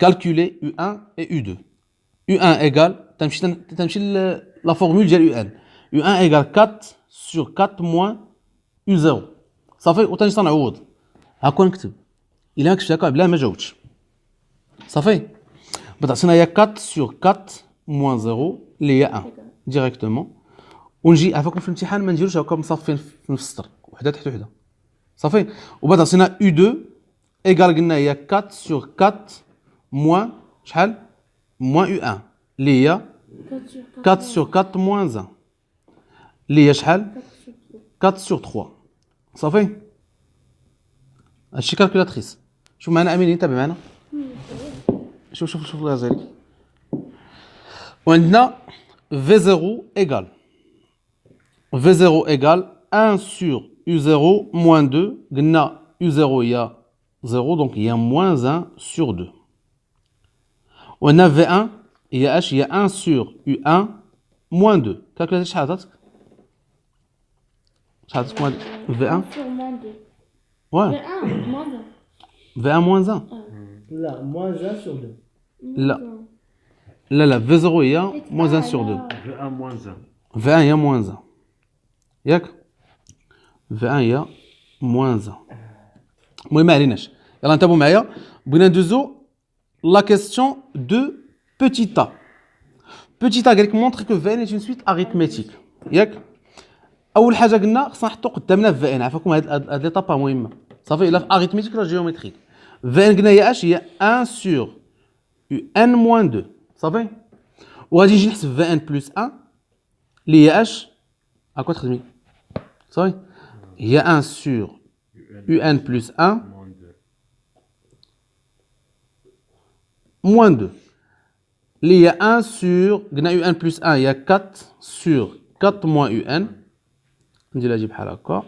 calculer U1 et U2. U1 égale, la formule de U1. U1 égale 4 sur 4 moins U0. Ça fait autant de temps à ouvrir. À quoi نكتب؟ Il a que je بلا ما جاوبتش. Ça fait. Il y a 4 sur 4 moins 0 اللي هي 1 directement. ونجي عفاكم في الامتحان ما نديروش هكا مصفين في نفس السطر وحده تحت وحده صافي وبعد عطينا U2 ايكال قلنا هي 4 sur 4 moins شحال moins U1 اللي هي 4 sur 4 moins 1 اللي هي شحال 4 sur 3 صافي هادشي كالكولاتريس شوف معنا امين انتبه معنا شوف الغزالي وعندنا V0 égale V0 égale 1 sur U0 moins 2. U0 il y a 0, donc il y a moins 1 sur 2. On a V1, il y a 1 sur U1 moins 2. Calculez شحال عطاتك؟ شحال عطاتك V1 sur moins 2. Ouais. V1 moins 1. V1 moins 1 لا moins 1 sur 2. لا V0 il y a moins 1 sur 2. V1 moins 1. V1 il y a moins 1. ياك V1 هي moins 1 المهم ما عليناش يلا انتبهوا معايا بغينا ندوزو لا كيسيون دو بوتيت ا بوتيت ا قال لك مونطري كو V1 est une suite arithmétique ياك اول حاجه قلنا خصنا نحطو قدامنا V1 عافاكم هاد ليطاب مهمه صافي الا في arithmétique ولا جيومتريك V1 قلنا هي اش هي 1 sur UN moins 2 صافي وغادي نجي نحسب V1 plus 1 اللي هي اش اكو تخدمي صافي هي 1 sur UN plus 1 moins 2 اللي هي 1 sur قلنا UN plus 1 هي 4 sur 4 moins UN نديرها جي بحال هكا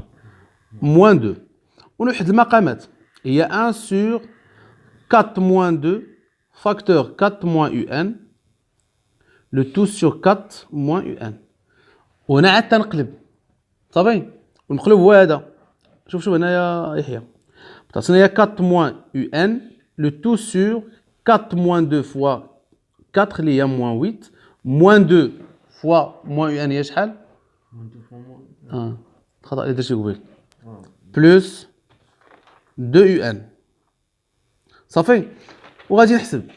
moins 2 ونوحد المقامات هي 1 sur 4 moins 2 facteur 4 moins UN le tout sur 4 moins UN وهنا عاد تنقلب صافي ونقلب هو هذا شوف هنا يا يحيى تعطينا هي 4 moins UN le tout sur 4 moins 2 fois 4 اللي هي moins 8 moins 2 fois moins UN هي شحال؟ الخطأ اللي درتي قبيل بلس 2 UN صافي وغادي نحسب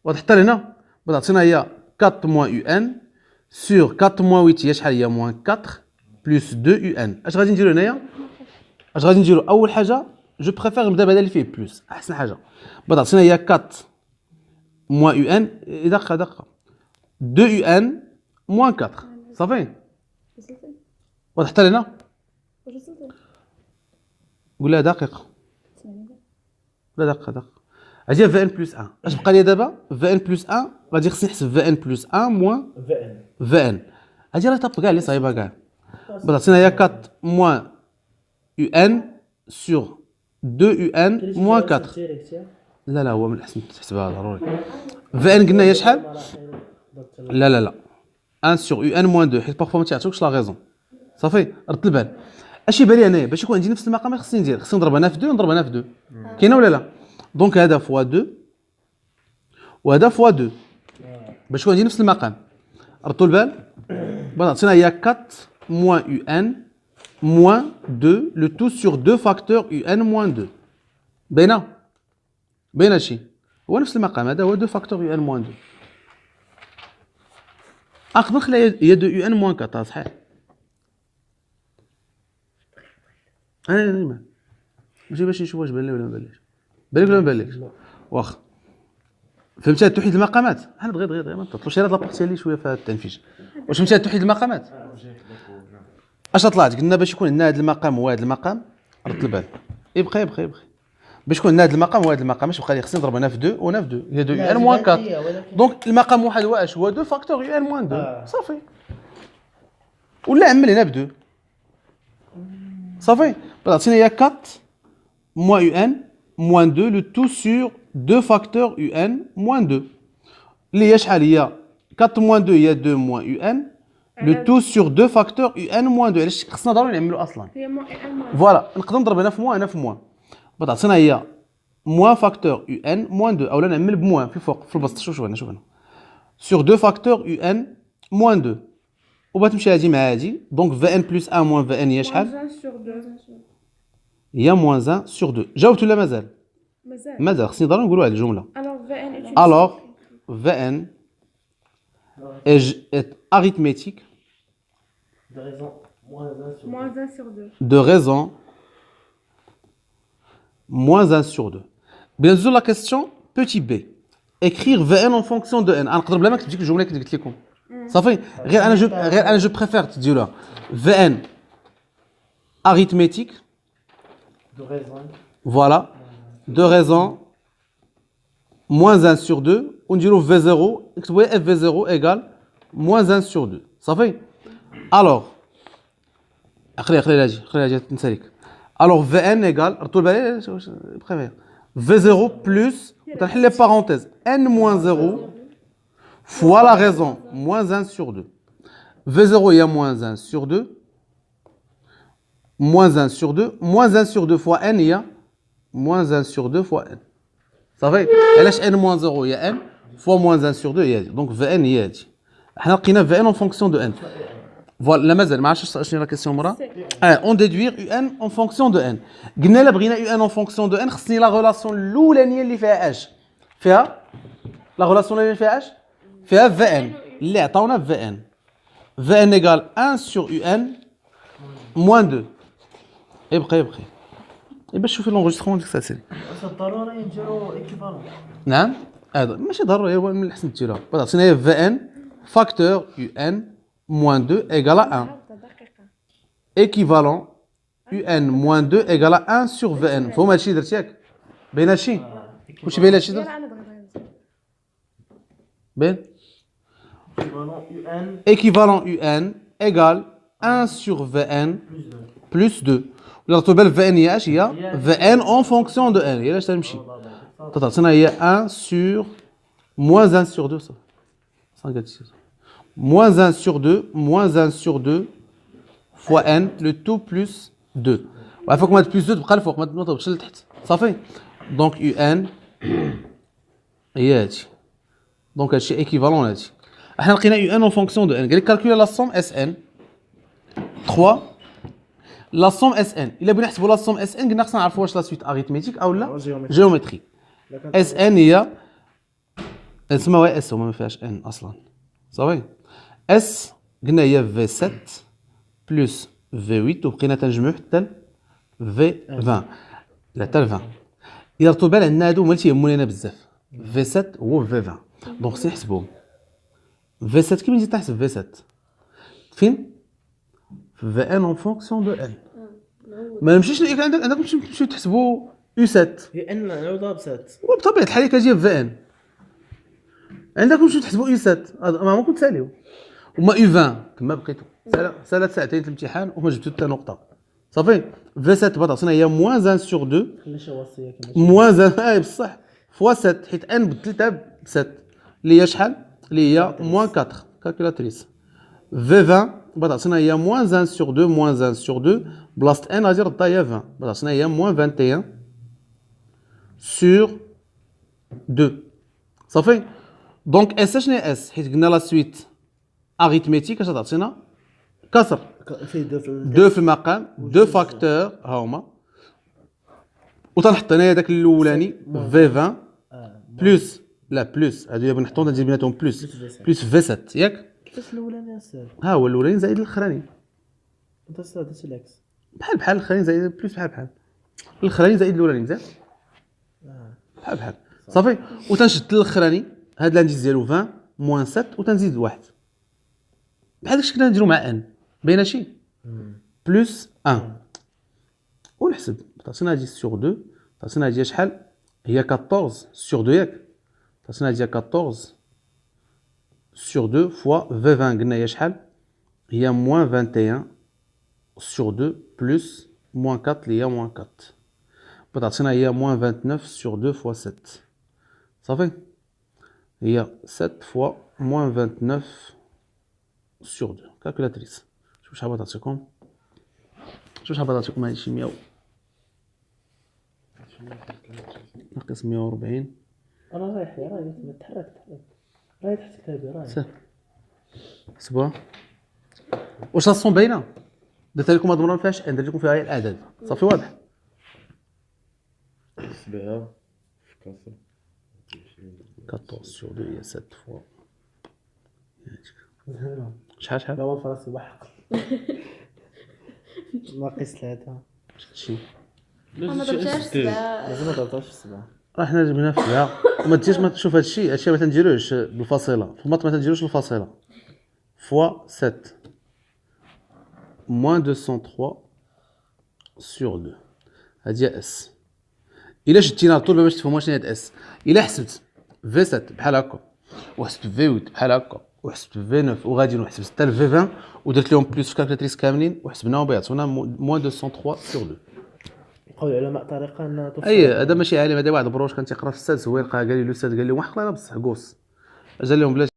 وتحط لهنا تعطينا هي 4 moins UN sur 4 moins 8 هي شحال هي moins 4 plus 2 UN اش غادي نديرو هنايا اش غادي نديرو اول حاجه جو بريفير نبدا بهذا اللي فيه بلس احسن حاجه تعطينا هي 4 moins UN دقه 2 UN moins 4 صافي وتحط لهنا قول لها دقيقه لا دقه اجي في ان بلس 1 اش بقى لي دابا في ان بلس 1 غادي خصني نحسب في ان بلس 1 موان في ان اجي راه طاب كاع اللي صايبه كاع تعطينا هي 4 موان يو ان سور 2 يو ان موان 4 لا هو من الاحسن تحسبها ضروري في ان قلنا هي شحال لا 1 سور يو ان موان 2 حيت بارفو ما تعطيوكش لا غيزون صافي رد البال اش يبان لي انايا باش يكون عندي نفس المقام خصني نضرب هنا في 2 ونضرب هنا في 2 كاينه ولا لا دونك هذا فوا 2 وهذا فوا 2 باش يكون عندي نفس المقام ردوا البال عطينا هي 4 موان يو ان موان 2 لو تو سور 2 فاكتور يو ان موان 2 باينه هادشي هو نفس المقام هذا هو 2 فاكتور يو ان موان 2 نقدر نخليها هي 2 يو ان موان 4 صحيح انا ماشي باش نشوف واش بان لي ولا ما بانليش بالك ولا ما بالكش واخا فهمتي هاد توحيد المقامات حنا دغيا ما تطلعش هاد لابارتي لي شويه في هاد التنفيذ واش فهمتي هاد توحيد المقامات اش طلعت قلنا باش يكون عندنا هاد المقام وهاد المقام رد البال يبقى باش يكون عندنا هاد المقام وهاد المقام اش بقى لي خصني نضرب هنا في 2 وهنا في 2 هي 2 ان موان 4 دونك المقام واحد هو اش هو 2 فاكتور ان موان 2 صافي ولا عمل هنا ب 2 صافي عطينا هي 4 moins UN moins 2 le tout sur 2 facteurs UN moins 2 اللي هي شحال هي 4 moins 2 هي 2 moins UN le tout sur 2 facteurs UN moins 2 علاش خصنا ضروري نعملو اصلا هي moins UN moins فوالا نقدر نضرب هنا في موان هنا في موان تعطينا هي moins facteur un moins 2 او لا نعمل بموان في البسط شوف هنا sur 2 facteurs un moins 2 وبتمشي هذه مع هذه دونك vn plus 1 moins vn هي شحال هي moins 1 sur 2 جاوبت ولا مازال مازال خصني ضروري نقولوا هذه الجمله alors vn est arithmétique De raison moins 1 sur 2. Moins 1 sur 2. de raison moins 1 sur 2. Bien sûr, la question, petit b. Écrire Vn en fonction de n. نقدر بلا ما كتب ديك الجمله اللي قلت لكم. صافي غير انا جو بريفير تديروها Vn arithmétique. De raison. Voilà. De raison moins 1 sur 2. ونديرو V0. اكتبوا F0 égale moins 1 sur 2. صافي. Alors خليها هاجي تنسى لك. Alors Vn égale رطول بالي préfère V0 plus تنحل les parenthèses n moins 0 fois la raison moins 1 sur 2. V0 il y a moins 1 sur 2 moins 1 sur 2 moins 1 sur 2 fois n il y a moins 1 sur 2 fois n. Ça fait علاش n moins 0 il y a n fois moins 1 sur 2 هي هذه donc Vn هي هذه. حنا لقينا Vn en fonction de n. Voilà, la mazal, ما عرفتش شنو la question مرة. On déduire un en fonction de n. قلنا لا بغينا un en fonction de n خصني la relation الأولانية اللي فيها h. فيها la relation اللي فيها h فيها Vn اللي عطاونا Vn. Vn égale 1 sur un moins 2. يبقى باش تشوفي l'enregistrement ديك الساعة. ضروري نديرو ايكيفالون. نعم هذا ماشي ضروري هو من الأحسن ديروها. عطينا هي Vn facteur un moins 2 égale à 1. Équivalent un moins 2 égale à 1 sur Vn. فهم هادشي درت ياك؟ باين هادشي؟ واش باين هادشي درت؟ باين؟ Équivalent un égale 1 sur Vn plus 2. ولا رطو بال Vn هي اش هي؟ Vn en fonction de n. هي علاش تمشي؟ تعطينا هي 1 sur moins 1 sur 2 صافي. صافي هادشي. Moins 1 sur 2, moins 1 sur 2, fois n, le tout plus 2. Il faut qu'on mette plus 2, تبقى الفوق ما تضربش لتحت. صافي. Donc un هي هادشي. Donc هادشي équivalent لهادشي. احنا لقينا un en fonction de n. قال لك calculer la somme Sn. 3 la somme Sn. إلا بغينا نحسبوا la somme Sn قلنا خصنا نعرفوا واش لا سويت arithmétique أو لا géométrique. Sn هي اسمها اس وما ما فيهاش n أصلا. صافي. S قلنا هي V7 plus V8 وبقينا تنجمعو حتى V20 لا حتى 20. إلا رطو بال عندنا هادو هما اللي تيهموني أنا بزاف. V7 هو V20 دونك خصني نحسبهم. V7 كيف نزيد نحسب V7 فين؟ في Vn en fonction de n. ما نمشيش عندك تمشيو تحسبوا U7 هي ان نعوضها ب 7. وبطبيعة الحال كتجي في Vn. عندكم تمشيو تحسبوا U7 ما ممكن تساليو. وما U20 كما بقيتو سالات ساعتين الامتحان وما جبتو حتى نقطه صافي V7 بطاطسنا هي moins 1 sur 2 خليش وصيه كما moins 1 بصح فوا 7 حيت ان بدلتها ب 7 اللي هي شحال اللي هي moins 4 كالكولاتريس V20 بطاطسنا هي moins 1 sur 2 moins 1 sur 2 بلاصه ان غادي ردها هي 20 بطاطسنا هي moins 21 sur 2 صافي دونك اس شنو هي اس حيت قلنا لا سويت arithmétique اش تعطينا كسر فيه 2 في المقام 2 فاكتور ها هما وتنحط هنايا داك الاولاني V20 بلس لا بلس هادو بنحطو ندير بيناتهم بلس V7 ياك كيفاش الاولاني استاذ ها هو الاولاني زائد الاخراني انت استاذ هادشي العكس بحال الاخراني زائد بلس بحال الاخراني زائد الاولاني مزيان بحال صافي وتنشد الاخراني هاد لانديس ديالو 20 موان 7 وتنزيد واحد بحال داكشي كنا نديرو مع ان باينه شي بلس 1 ونحسب تعطينا هادي سور 2 تعطينا هادي شحال هي 14 سور 2 ياك تعطينا هادي 14 سور 2 فوا V20 قلنا هي شحال هي موان 21 سور 2 بلس موان 4 اللي هي موان 4 تعطينا هي موان 29 سور 2 فوا 7 صافي هي 7 فوا موان 29 sur 2 calculatrice شوف شحال تعطيكم هادي شي 100 ناقص 140 انا رايح يا راي تحرك راي تحت كتابي راي سهل. حسبوها. واش الصون باينه؟ درت لكم هاد المره ما فيهاش درت لكم فيها غير الاعداد صافي واضح. 7 في 14 sur 2 هي 7 فوا لا شحال هو فراسي بحق ناقص 3 هادشي ما ضربتهاش 7. لازم ما ضربتهاش 7 راه حنا جبنا في 7 وما تجيش ما تشوف هادشي ما تنديروش بالفاصله في المط ما تنديروش الفاصله فوا 7 moins 203 sur 2 هادي اس. الا شدينا على طول باش تفهموا شنو هاد اس. الا حسبت في 7 بحال هكا وحسبت في 8 بحال هكا وحسبت في 9 وغادي نحسب حتى في 20 ودرت لهم بلس في كالكولاتريس كاملين وحسبناهم بيعطونا moins 203 sur 2. يقول العلماء طريقه ان تفصل اي هذا ماشي عالم هذا واحد بروش كان تيقرا في السادس هو يلقى قال لي الاستاذ قال لهم وحق لا بصح قوس اجا لهم بلا